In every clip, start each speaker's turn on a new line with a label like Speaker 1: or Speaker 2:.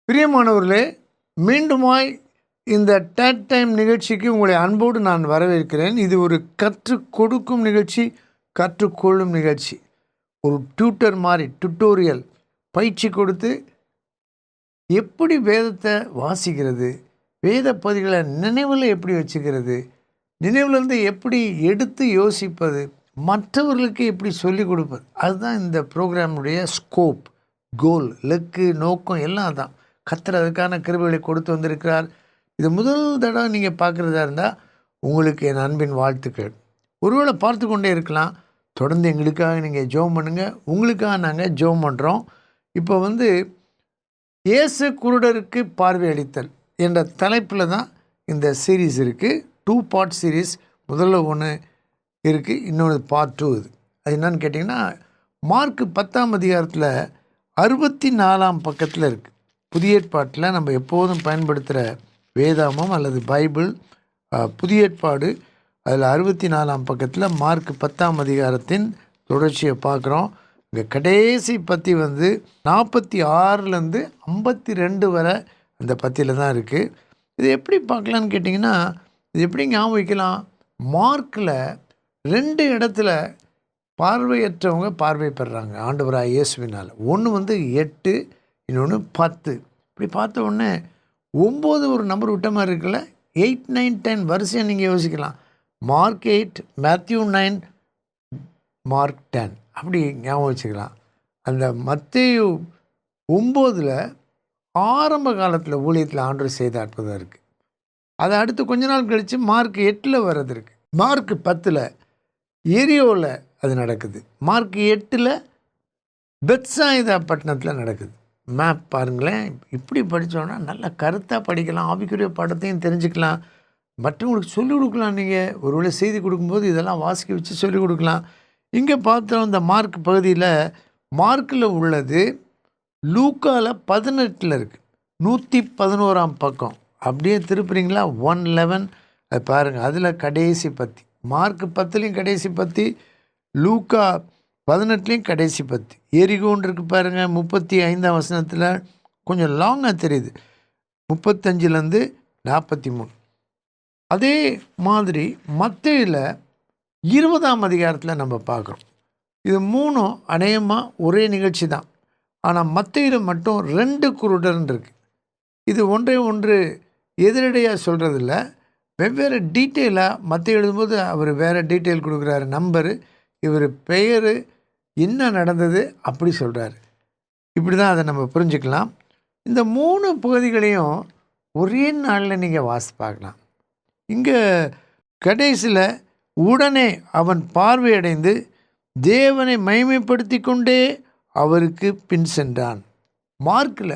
Speaker 1: பிரியமானவர்களே, மீண்டுமாய் இந்த டேட் டைம் நிகழ்ச்சிக்கு உங்களை அன்போடு நான் வரவேற்கிறேன். இது ஒரு கற்றுக் கொடுக்கும் நிகழ்ச்சி, கற்றுக்கொள்ளும் நிகழ்ச்சி. ஒரு டியூட்டர் மாதிரி டுட்டோரியல் பயிற்சி கொடுத்து எப்படி வேதத்தை வாசிக்கிறது, வேத பகுதிகளை நினைவில் எப்படி வச்சுக்கிறது, நினைவிலிருந்து எப்படி எடுத்து யோசிப்பது, மற்றவர்களுக்கு எப்படி சொல்லிக் கொடுப்பது, அதுதான் இந்த ப்ரோக்ராமுடைய ஸ்கோப், கோல், இலக்கு, நோக்கம் எல்லாம் தான். கர்த்தர் அதுக்கான கிருபைகளை கொடுத்து வந்திருக்கிறார். இது முதல் தடவை நீங்கள் பார்க்குறதா இருந்தால் உங்களுக்கு என் அன்பின் வாழ்த்துக்கள். ஒருவேளை பார்த்து கொண்டே இருக்கலாம். தொடர்ந்து எங்களுக்காக நீங்கள் ஜெபம் பண்ணுங்கள். உங்களுக்காக நாங்கள் ஜெபம் பண்ணுறோம். இப்போ இயேசு குருடருக்கு பார்வை அளித்தல் என்ற தலைப்பில் தான் இந்த சீரீஸ் இருக்குது. 2 பார்ட் சீரீஸ். முதல்ல ஒன்று இருக்குது, இன்னொன்று பார்ட் 2. அது என்னன்னு கேட்டிங்கன்னா, மார்க் 10ஆம் அதிகாரத்தில் 64ஆம் பக்கத்தில் இருக்குது. புதிய ஏற்பாட்டில் நம்ம எப்போதும் பயன்படுத்துகிற வேதாமம் அல்லது பைபிள் புதிய ஏற்பாடு, அதில் 64ஆம் பக்கத்தில் மார்க் 10ஆம் அதிகாரத்தின் தொடர்ச்சியை பார்க்குறோம். இங்கே கடைசி பத்தி 46லேருந்து 52 வரை அந்த பத்தியில் தான் இருக்குது. இது எப்படி பார்க்கலான்னு கேட்டிங்கன்னா, இது எப்படி ஞாபகம் வைக்கலாம்? மார்க்கில் 2 இடத்துல பார்வையற்றவங்க பார்வை பெறுறாங்க ஆண்டவராக இயேசுவினால். ஒன்று 8, இன்னொன்று 10. இப்படி பார்த்த உடனே 9 ஒரு நம்பர் விட்ட மாதிரி இருக்குல்ல. 8, 9, 10 வரிசையாக நீங்கள் யோசிக்கலாம். மார்க் 8, மேத்யூ 9, மார்க் 10 அப்படி ஞாபகம் வச்சுக்கலாம். அந்த மத்தேயு 9ல் ஆரம்ப காலத்தில் ஊழியத்தில் ஆண்டவர் செய்த அற்புதம் இருக்குது. அதை அடுத்து கொஞ்ச நாள் கழித்து மார்க் 8ல் வர்றது இருக்குது. மார்க் 10ல் எரியோவில் அது நடக்குது. மார்க் 8ல் பெத்சாயிதா பட்டணத்தில் நடக்குது. மேப் பாருங்களேன். இப்படி படித்தோன்னா நல்ல கருத்தாக படிக்கலாம், ஆவிக்குரிய படத்தையும் தெரிஞ்சுக்கலாம், மற்றவங்களுக்கு சொல்லிக் கொடுக்கலாம். நீங்கள் ஒருவேளை செய்தி கொடுக்கும்போது இதெல்லாம் வாசிக்க வச்சு சொல்லிக் கொடுக்கலாம். இங்கே பார்த்தோம் இந்த மார்க் பகுதியில், மார்க்கில் உள்ளது லூக்காவில் 18ல் இருக்குது, 111ஆம் பக்கம். அப்படியே திருப்புறீங்களா 111 அது பாருங்கள். அதில் கடைசி பத்தி. மார்க் 10லையும் கடைசி பத்தி, லூக்கா 18லையும் கடைசி பத்தி. எரிகோன்னு இருக்குது பாருங்கள். 35ஆம் வசனத்தில் கொஞ்சம் லாங்காக தெரியுது. 35லேருந்து 43. அதே மாதிரி மத்தேயுல 20ஆம் அதிகாரத்தில் நம்ம பார்க்குறோம். இது 3ம் அநேகமாக ஒரே நிகழ்ச்சி தான். ஆனால் மத்தேயுல மட்டும் 2 குருடர்ன்னு இருக்குது. இது ஒன்றை ஒன்று எதிரடையாக சொல்கிறதில்ல, வெவ்வேறு டீட்டெயிலாக. மத்தேயு எழுதும்போது அவர் வேறு டீட்டெயில் கொடுக்குறாரு, நம்பரு, இவர் பெயர், என்ன நடந்தது அப்படி சொல்கிறாரு. இப்படி தான் அதை நம்ம புரிஞ்சுக்கலாம். இந்த 3 பகுதிகளையும் ஒரே நாளில் நீங்கள் வாசி பார்க்கலாம். இங்கே கடைசியில் உடனே அவன் பார்வையடைந்து தேவனை மகிமைப்படுத்தி கொண்டே அவருக்கு பின் சென்றான். மார்க்கில்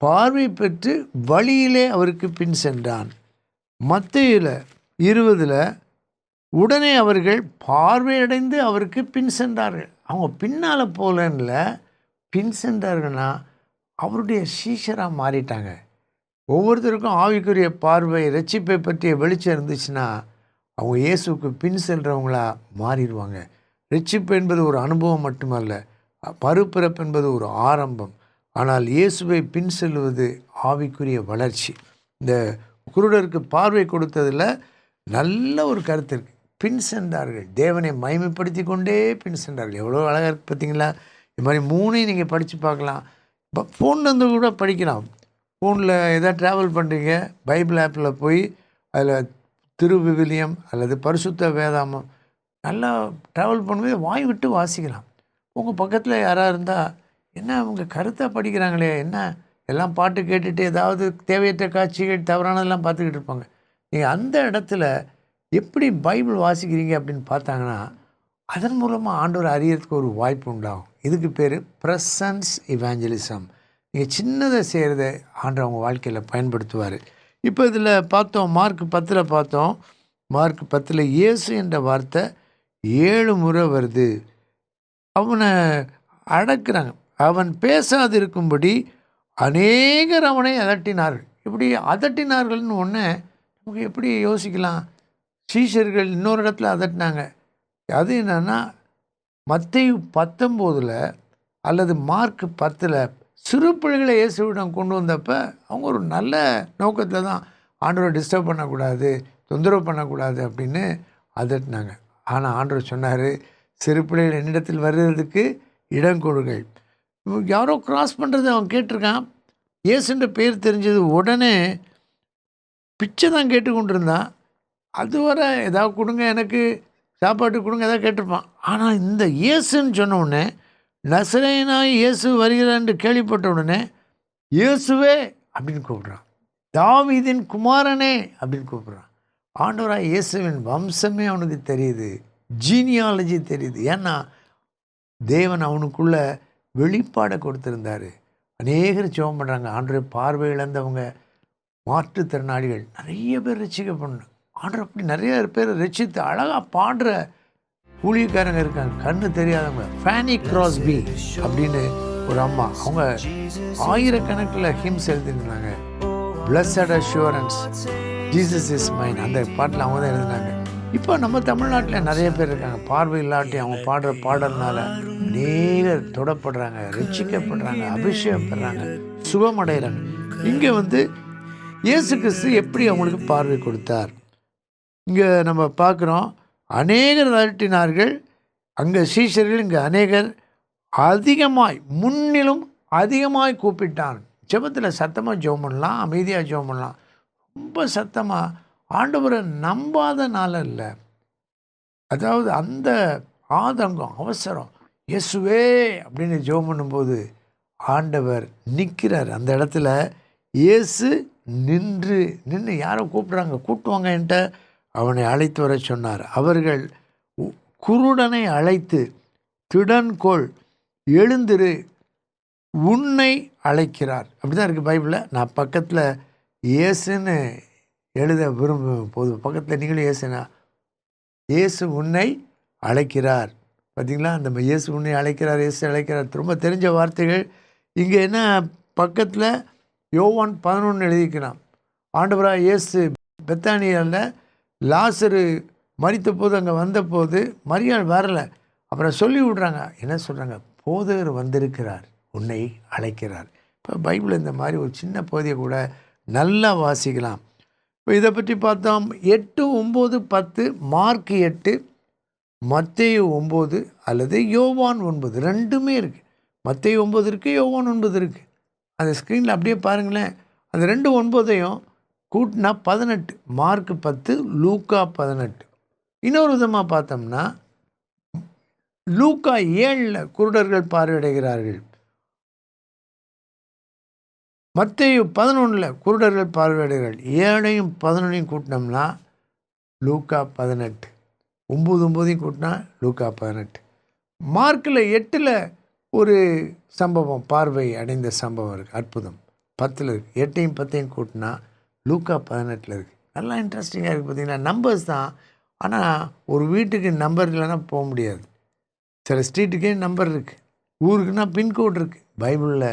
Speaker 1: பார்வை பெற்று வழியிலே அவருக்கு பின் சென்றான். மத்தேயுல 20ல் உடனே அவர்கள் பார்வையடைந்து அவருக்கு பின் சென்றார்கள். அவங்க பின்னால் போகலன்ல, பின் சென்றார்கள்னா அவருடைய சீஷராக மாறிட்டாங்க. ஒவ்வொருத்தருக்கும் ஆவிக்குரிய பார்வை, ரட்சிப்பை பற்றிய வெளிச்சம் இருந்துச்சுன்னா அவங்க இயேசுக்கு பின் செல்கிறவங்களா மாறிடுவாங்க. ரட்சிப்பு என்பது ஒரு அனுபவம் மட்டுமல்ல, மறுபிறப்பு என்பது ஒரு ஆரம்பம். ஆனால் இயேசுவை பின் செல்வது ஆவிக்குரிய வளர்ச்சி. இந்த குருடருக்கு பார்வை கொடுத்ததில் நல்ல ஒரு கருத்து இருக்குது. பின் சென்றார்கள், தேவனை மகிமைப்படுத்தி கொண்டே பின் சென்றார்கள். எவ்வளோ அழகாக இருக்குது பார்த்தீங்களா? இது மாதிரி 3ஐயும் நீங்கள் படித்து பார்க்கலாம். இப்போ ஃபோன்லேருந்து கூட படிக்கலாம். ஃபோனில் எதாவது ட்ராவல் பண்ணுறீங்க, பைபிள் ஆப்பில் போய் அதில் திருவிவிலியம் அல்லது பரிசுத்த வேதாமம் நல்லா ட்ராவல் பண்ணும்போது வாய் விட்டு வாசிக்கலாம். உங்கள் பக்கத்தில் யாராக இருந்தால், என்ன அவங்க கருத்தாக படிக்கிறாங்களே, என்ன எல்லாம் பாட்டு கேட்டுட்டு ஏதாவது தேவையற்ற காட்சிகள் தவறானதெல்லாம் பார்த்துக்கிட்டு இருப்பாங்க. நீங்கள் அந்த இடத்துல எப்படி பைபிள் வாசிக்கிறீங்க அப்படின்னு பார்த்தாங்கன்னா, அதன் மூலமாக ஆண்டவரை அறியறதுக்கு ஒரு வாய்ப்பு உண்டாகும். இதுக்கு பேர் ப்ரெசன்ஸ் இவாஞ்சலிசம். நீங்கள் சின்னதை செய்கிறத ஆண்டவர் அவங்க வாழ்க்கையில் பயன்படுத்துவார். இப்போ இதில் பார்த்தோம், மார்க் 10ல் பார்த்தோம். மார்க் 10ல் இயேசு என்ற வார்த்தை 7 முறை வருது. அவனை அடக்குறாங்க. அவன் பேசாதிருக்கும்படி அநேகர் அவனை அதட்டினார்கள். இப்படி அதட்டினார்கள்னு ஒன்று நமக்கு எப்படி யோசிக்கலாம்? சீஷர்கள் இன்னொரு இடத்துல அதட்டினாங்க. அது என்னன்னா மத்தேயு 19 அல்லது மார்க் 10 சிறு பிள்ளைகளை இயேசுவிடம் கொண்டு வந்தப்ப அவங்க ஒரு நல்ல நோக்கத்தில் தான் ஆண்டவரை டிஸ்டர்ப் பண்ணக்கூடாது, தொந்தரவு பண்ணக்கூடாது அப்படின்னு அதட்டினாங்க. ஆனால் ஆண்டவர் சொன்னார், சிறு பிள்ளைகள் என்னிடத்தில் வருகிறதுக்கு இடம் கொடுங்கள். யாரோ கிராஸ் பண்ணுறது அவன் கேட்டிருக்கான். இயேசுன்ற பேர் தெரிஞ்சது உடனே பிச்சை தான் கேட்டுக்கொண்டு இருந்தான். அதுவரை ஏதாவது கொடுங்க, எனக்கு சாப்பாட்டு கொடுங்க, ஏதாவது கேட்டிருப்பான். ஆனால் இந்த இயேசுன்னு சொன்ன உடனே, நசரேயனாய் இயேசு வருகிறான்னு கேள்விப்பட்ட உடனே இயேசுவே அப்படின்னு கூப்பிட்றான். தாவீதின் குமாரனே அப்படின்னு கூப்பிட்றான். ஆண்டவராக இயேசுவின் வம்சமே அவனுக்கு தெரியுது, ஜீனியாலஜி தெரியுது. ஏன்னா தேவன் அவனுக்குள்ள வெளிப்பாடை கொடுத்துருந்தாரு. அநேகர் ஜெபம் பண்ணுறாங்க. ஆண்டவரை பார்வை இழந்தவங்க, மாற்றுத்திறனாளிகள் நிறைய பேர் ரட்சிக்கப்படணும். ஆண்டவர் அப்படி நிறைய பேர் ரட்சித்து அழகாக பாடுற ஊழியக்காரங்க இருக்காங்க, கண்ணு தெரியாதவங்க. ஃபேனி கிராஸ்பி அப்படின்னு ஒரு அம்மா, அவங்க ஆயிரக்கணக்கில் ஹிம்ஸ் எழுதிருந்தாங்க. Blessed assurance, Jesus is mine, அந்த பாட்டில் அவங்க தான் எழுதினாங்க. இப்போ நம்ம தமிழ்நாட்டில் நிறைய பேர் இருக்காங்க, பார்வை இல்லாட்டி அவங்க பாடுற பாடல்னால அநேகர் தொடப்படுறாங்க, ரட்சிக்கப்படுறாங்க, அபிஷேகம் பெறாங்க, சுகமடைகிறாங்க. இங்கே இயேசு கிறிஸ்து எப்படி அவங்களுக்கு பார்வை கொடுத்தார் இங்கே நம்ம பார்க்குறோம். அநேகர் அதட்டினார்கள், அங்கே சீஷர்கள், இங்கே அநேகர் அதிகமாய், முன்னிலும் அதிகமாய் கூப்பிட்டான். ஜெபத்தில் சத்தமாக ஜெபம் பண்ணலாம், அமைதியாக ஜெபம் பண்ணலாம். ரொம்ப சத்தமாக ஆண்டவரை நம்பாத நாள் இல்லை. அதாவது அந்த ஆதங்கம், அவசரம், இயேசுவே அப்படின்னு ஜெபம் பண்ணும்போது ஆண்டவர் நிற்கிறார் அந்த இடத்துல. இயேசு நின்று யாரை கூப்பிட்றாங்க, கூட்டுவாங்க என்கிட்ட, அவனை அழைத்து வர சொன்னார். அவர்கள் குருடனை அழைத்து, திடன்கொள், எழுந்திரு, உன்னை அழைக்கிறார். அப்படி தான் இருக்குது பைபிளில். நான் பக்கத்தில் இயேசுன்னு எழுத விரும்பும் போது பக்கத்தில் நீங்களும் இயேசுனா, இயேசு உன்னை அழைக்கிறார். பார்த்திங்களா, அந்த இயேசு உன்னை அழைக்கிறார், இயேசு அழைக்கிறார், ரொம்ப தெரிஞ்ச வார்த்தைகள். இங்கே என்ன பக்கத்தில் யோவான் 11 எழுதிக்கிறான். ஆண்டவராக இயேசு பெத்தானியாவில் லாசரு மரித்த போது அங்கே வந்தபோது மரியாள் வரலை. அப்புறம் சொல்லி விட்றாங்க. என்ன சொல்கிறாங்க, போதகர் வந்திருக்கிறார், உன்னை அழைக்கிறார். இப்போ பைபிள் இந்த மாதிரி ஒரு சின்ன பகுதியை கூட நல்லா வாசிக்கலாம். இப்போ இதை பற்றி பார்த்தோம். 8, 9, 10, மார்க் 8, மத்தேயு 9 அல்லது யோவான் 9, ரெண்டுமே இருக்குது. மத்தேயு 9 இருக்குது, யோவான் 9 இருக்குது. அந்த ஸ்க்ரீனில் அப்படியே பாருங்களேன். அந்த 2 9ஐயும் கூட்டினா 18, மார்க் 10, லூக்கா 18. இன்னொரு விதமாக பார்த்தோம்னா லூக்கா 7 குருடர்கள் பார்வையடைகிறார்கள், மத்தேயு 11 குருடர்கள் பார்வையடைகிறார்கள். 7ஐயும் 11ஐயும் கூட்டினோம்னா லூக்கா 18, 9 9ஐயும் கூட்டினா லூக்கா 18. மார்க்கில் 8 ஒரு சம்பவம், பார்வை அடைந்த சம்பவம் இருக்குது, அற்புதம் 10 இருக்குது. 8ஐயும் 10ஐயும் கூட்டினா லூக்கா 18 இருக்குது. நல்லா இன்ட்ரெஸ்டிங்காக இருக்குது. பார்த்திங்கன்னா நம்பர்ஸ் தான், ஆனால் ஒரு வீட்டுக்கு நம்பர் இல்லைன்னா போக முடியாது. சில ஸ்ட்ரீட்டுக்கே நம்பர் இருக்குது, ஊருக்குன்னா பின்கோடு இருக்குது. பைபிளில்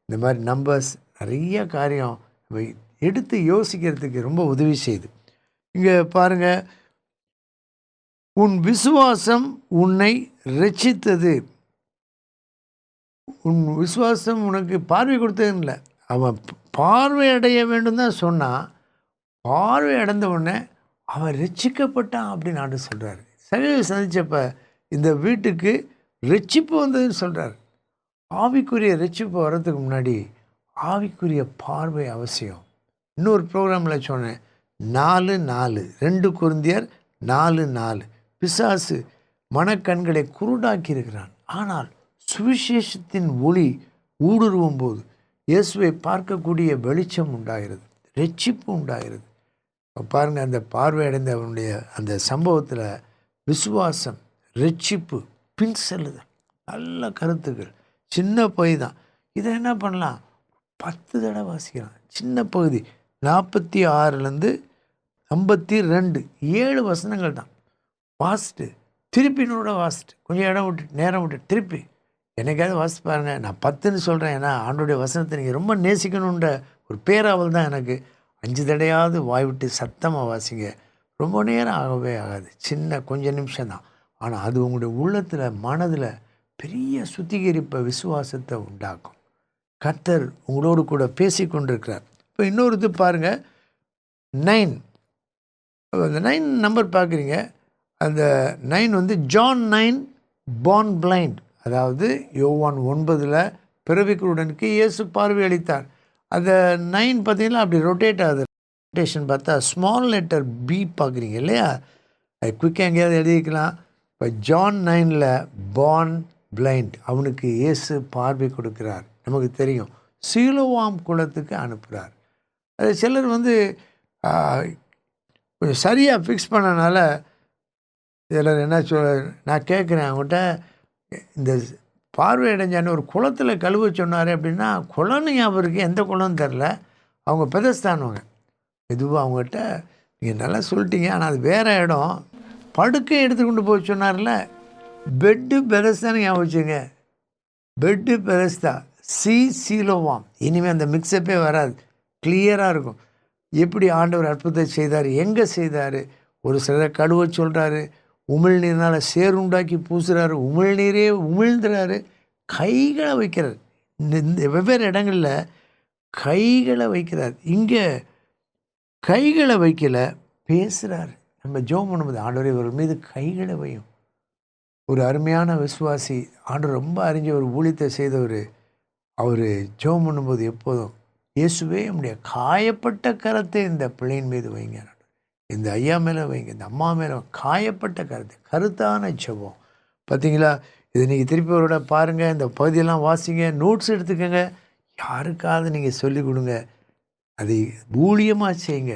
Speaker 1: இந்த மாதிரி நம்பர்ஸ் நிறைய காரியம் எடுத்து யோசிக்கிறதுக்கு ரொம்ப உதவி செய்யுது. இங்கே பாருங்கள், உன் விசுவாசம் உன்னை ரட்சித்தது. உன் விசுவாசம் உனக்கு பார்வை கொடுத்ததுன்னு இல்லை, அவன் பார்வை அடைய வேண்டும் தான் சொன்னான். பார்வை அடைந்த உடனே அவன் ரட்சிக்கப்பட்டான் அப்படின்னு ஆண்டு சொல்கிறார். சகோதரி சந்தித்தப்ப இந்த வீட்டுக்கு ரட்சிப்பு வந்ததுன்னு சொல்கிறார். ஆவிக்குரிய ரட்சிப்பு வர்றதுக்கு முன்னாடி ஆவிக்குரிய பார்வை அவசியம். இன்னொரு ப்ரோக்ராமில் சொன்னேன், 4:4, 2 கொரிந்தியர் 4:4, பிசாசு மனக்கண்களை குருடாக்கி இருக்கிறான். ஆனால் சுவிசேஷத்தின் ஒளி ஊடுருவும் போது இயேசுவை பார்க்கக்கூடிய வெளிச்சம் உண்டாகிறது, ரட்சிப்பு உண்டாகிறது. பாருங்கள், அந்த பார்வை அடைந்த அவனுடைய அந்த சம்பவத்தில் விசுவாசம், ரட்சிப்பு, பின் செல்லுதல், நல்ல கருத்துக்கள். சின்ன பகுதி தான், இதை என்ன பண்ணலாம், 10 தடவை வாசிக்கலாம். சின்ன பகுதி 46லேருந்து 52, 7 வசனங்கள் தான். வாசிட்டு திருப்பினோட வாசிட்டு கொஞ்சம் இடம் விட்டு நேரம் விட்டு திருப்பி என்னைக்காவது வாசித்து பாருங்கள். நான் 10ன்னு சொல்கிறேன், ஏன்னா ஆண்டோடைய வசனத்தை நீங்கள் ரொம்ப நேசிக்கணுன்ற ஒரு பேராவல் தான் எனக்கு. 5 தடையாவது வாய் விட்டு சத்தமாக வாசிங்க, ரொம்ப நேரம் ஆகவே ஆகாது, சின்ன கொஞ்சம் நிமிஷம் தான். ஆனால் அது உங்களுடைய உள்ளத்தில் மனதில் பெரிய சுத்திகரிப்பை விசுவாசத்தை உண்டாக்கும். கர்த்தர் உங்களோடு கூட பேசி கொண்டிருக்கிறார். இப்போ இன்னொரு இது பாருங்கள், 9. அந்த 9 நம்பர் பார்க்குறீங்க. அந்த 9 வந்து ஜான் 9 born blind, அதாவது யோவான் 9 பிறவிக்குருடனுக்கு இயேசு பார்வை அளித்தார். அந்த 9 பார்த்தீங்கன்னா அப்படி ரொட்டேட் ஆகுது. ரொட்டேஷன் பார்த்தா ஸ்மால் லெட்டர் பி பார்க்குறீங்க இல்லையா? அது குயிக்காக எங்கேயாவது எழுதிக்கலாம். இப்போ ஜான் 9 born blind, அவனுக்கு இயேசு பார்வை கொடுக்கிறார். நமக்கு தெரியும், சீலோவாம் குளத்துக்கு அனுப்புகிறார். அது சிலர் வந்து கொஞ்சம் சரியாக ஃபிக்ஸ் பண்ணனால சிலர் என்ன நான் கேட்குறேன் அவங்ககிட்ட, இந்த பார்வை அடைஞ்சான்னு ஒரு குளத்தில் கழுவ சொன்னார் அப்படின்னா, குளம்னு ஞாபகம் இருக்குது, எந்த குளம்னு தெரில. அவங்க பெதஸ்தானவங்க. இதுவாக அவங்ககிட்ட நீங்கள் நல்லா சொல்லிட்டீங்க, ஆனால் அது வேறு இடம். படுக்கை எடுத்துக்கொண்டு போய் சொன்னார்ல, பெட்டு பெதஸ்தானு ஞாபகம் வச்சுங்க. பெட்டு பெதஸ்தா, சீலோவாம். இனிமேல் அந்த மிக்சப்பே வராது, கிளியராக இருக்கும். எப்படி ஆண்டவர் அற்புதத்தை செய்தார், எங்கே செய்தார். ஒரு சிலரை கழுவ சொல்கிறாரு, உமிழ்நீர்னால் சேருண்டாக்கி பூசுகிறாரு, உமிழ்நீரே உமிழ்ந்துறாரு, கைகளை வைக்கிறார். இந்த வெவ்வேறு இடங்களில் கைகளை வைக்கிறார். இங்கே கைகளை வைக்கல, பேசுகிறார். நம்ம ஜெபம் பண்ணும்போது, ஆண்டவரே இவர்கள் மீது கைகளை வையும். ஒரு அருமையான விசுவாசி, ஆண்டவர் ரொம்ப அறிஞ்ச ஒரு ஊழியத்தை செய்தவர். அவர் ஜெபம் பண்ணும்போது எப்போதும், இயேசுவே நம்முடைய காயப்பட்ட கரத்தை இந்த பிள்ளையின் மீது வைங்க, இந்த ஐயா மேலே வைங்க, இந்த அம்மா மேலே காயப்பட்ட கருத்து. கருத்தான ஜெபம் பார்த்தீங்களா? இது நீங்கள் திருப்பி ஒரு பாருங்கள், இந்த பகுதியெல்லாம் வாசிங்க, நோட்ஸ் எடுத்துக்கோங்க. யாருக்காவது நீங்கள் சொல்லிக் கொடுங்க, அதை ஊழியமாக செய்யுங்க.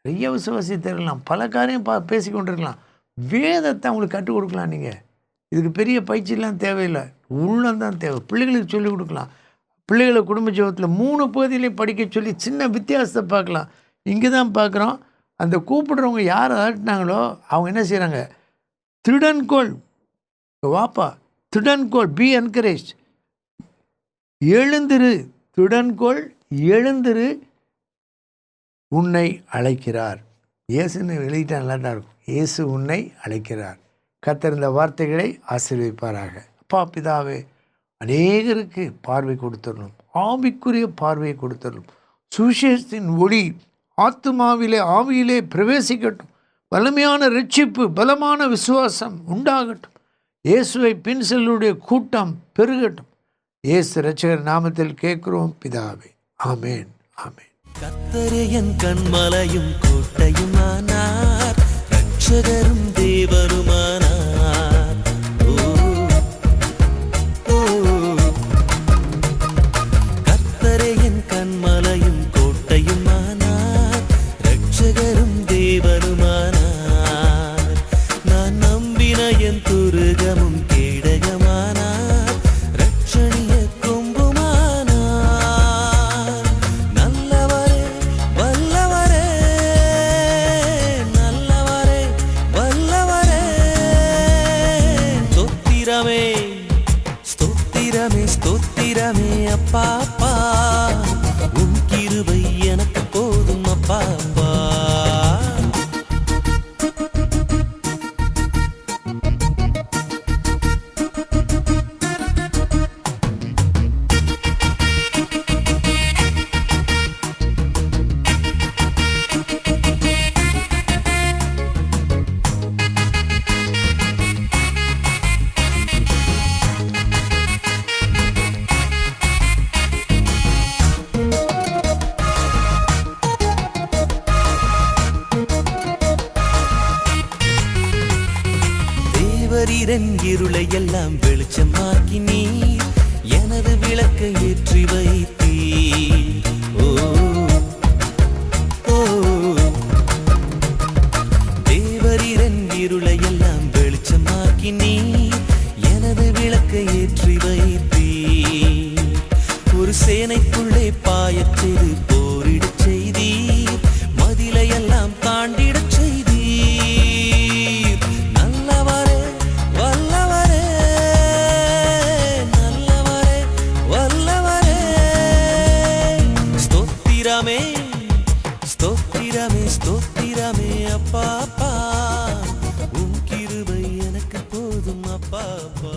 Speaker 1: நிறைய விசுவாசி தரலாம், பல காரியம் பேசி கொண்டிருக்கலாம். வேதத்தை அவங்களுக்கு கற்றுக் கொடுக்கலாம். நீங்கள் இதுக்கு பெரிய பயிற்சியெலாம் தேவையில்லை, உள்ளந்தான் தேவை. பிள்ளைகளுக்கு சொல்லிக் கொடுக்கலாம். பிள்ளைகளை குடும்ப ஜெபத்தில் 3 பகுதியிலையும் படிக்க சொல்லி சின்ன வித்தியாசத்தை பார்க்கலாம். இங்கே தான் பார்க்குறோம், அந்த கூப்பிடுறவங்க யார் அலட்டினாங்களோ அவங்க என்ன செய்கிறாங்க, திருடன்கோள் வாப்பா, திருடன்கோள் பி என்கரேஜ், எழுந்திரு, திருடன்கோள் எழுந்திரு, உன்னை அழைக்கிறார். இயேசுன்னு எழுதிட்டா நல்லா தான் இருக்கும். இயேசு உன்னை அழைக்கிறார். கர்த்தர் இந்த வார்த்தைகளை ஆசீர்வதிப்பாராக. அப்பா பிதாவே, அநேகருக்கு பார்வை கொடுத்துடணும், ஆவிக்குரிய பார்வையை கொடுத்துடணும். சுவிசேஷத்தின் ஒளி ஆத்துமாவிலே ஆவியிலே பிரவேசிக்கட்டும். வலிமையான ரட்சிப்பு, பலமான விசுவாசம் உண்டாகட்டும். இயேசுவை பின் செல்லுடைய கூட்டம் பெருகட்டும். இயேசு இரட்சகர் நாமத்தில் கேட்கிறோம் பிதாவே, ஆமேன், ஆமேன்.
Speaker 2: கர்த்தரே என் கண்மலையும் கோட்டையுமானார், இரட்சகரும் தேவருமானார். கர்த்தரே என் கண்மலையும் கோட்டையுமானார், இரட்சகரும் தேவருமானார். நான் நம்பின என் துருகமும் கேடகமானார், இரட்சணிய கொம்புமானார். நல்லவரே வல்லவரே, நல்லவரே வல்லவரே, ஸ்தோத்திரமே ஸ்தோத்திரமே ஸ்தோத்திரமே அப்பா அப்பா, உன் கிருபை எனக்கு போதும் அப்பா அப்பா. தேவரீரன் இருளை எல்லாம் வெளிச்சமாக்கி நீர் எனது விளக்கை ஏற்றி வைத்தீர். ஓ ஓ, தேவரீரன் இருளை எல்லாம் வெளிச்சமாக்கி நீர் எனது விளக்கை ஏற்றி வைத்தீர். ஒரு சேனைக்குள்ளே பாயச் செய்து போரிடச் செய்தீர், மதிலை எல்லாம் தாண்டிடச் செய்தீர். நல்லவரே வல்லவரே, நல்லவரே வல்லவரே, ஸ்தோத்திரமே ஸ்தோத்திரமே ஸ்தோத்திரமே அப்பா அப்பா. பாப்பா